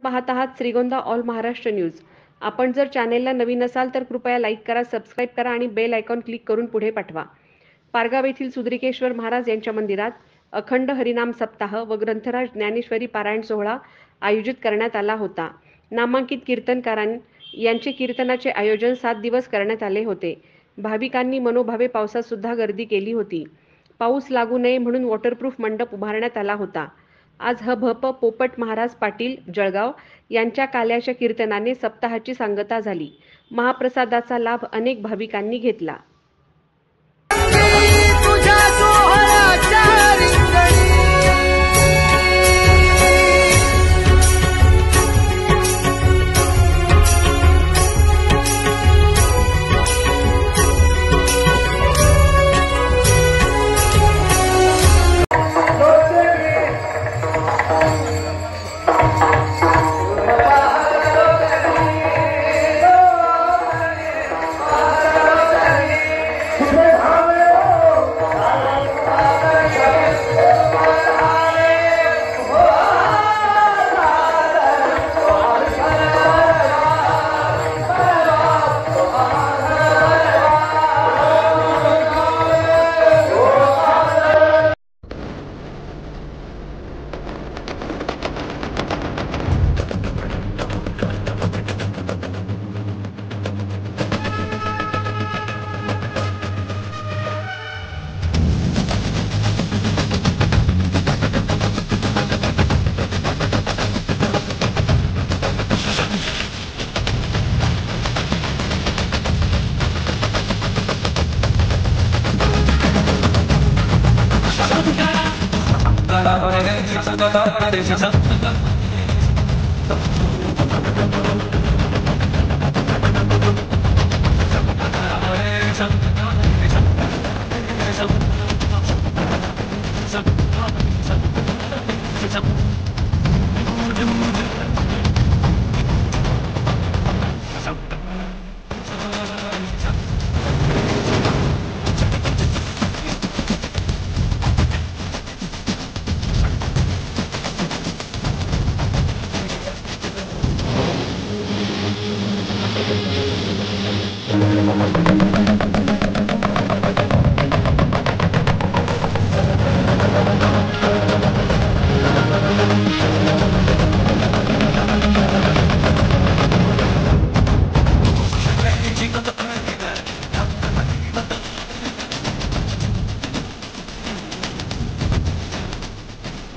पाहत आहात Shrigonda all Maharashtra news. आपण जर चॅनेलला नवीन असाल तर कृपया लाईक करा, सबस्क्राईब करा आणि बेल आयकॉन क्लिक करून पुढे पाठवा. पारगाव येथील सुद्रिकेश्वर महाराज यांच्या मंदिरात अखंड हरिनाम सप्ताह व ग्रंथराज ज्ञानेश्वरी पारायण सोहळा आयोजित करण्यात आला होता. नामांकित कीर्तनकारां यांचे कीर्तनाचे आयोजन 7 दिवस करण्यात आले होते. भाविकांनी मनोभावे पावसात सुद्धा गर्दी केली होती. पाऊस लागू नये म्हणून वॉटरप्रूफ मंडप उभारण्यात आला होता. आज हभप पोपट महाराज पाटील जळगाव यांच्या काल्याच्या कीर्तनाने सप्ताहाची सांगता झाली. महाप्रसादाचा लाभ अनेक भाविकांनी घेतला.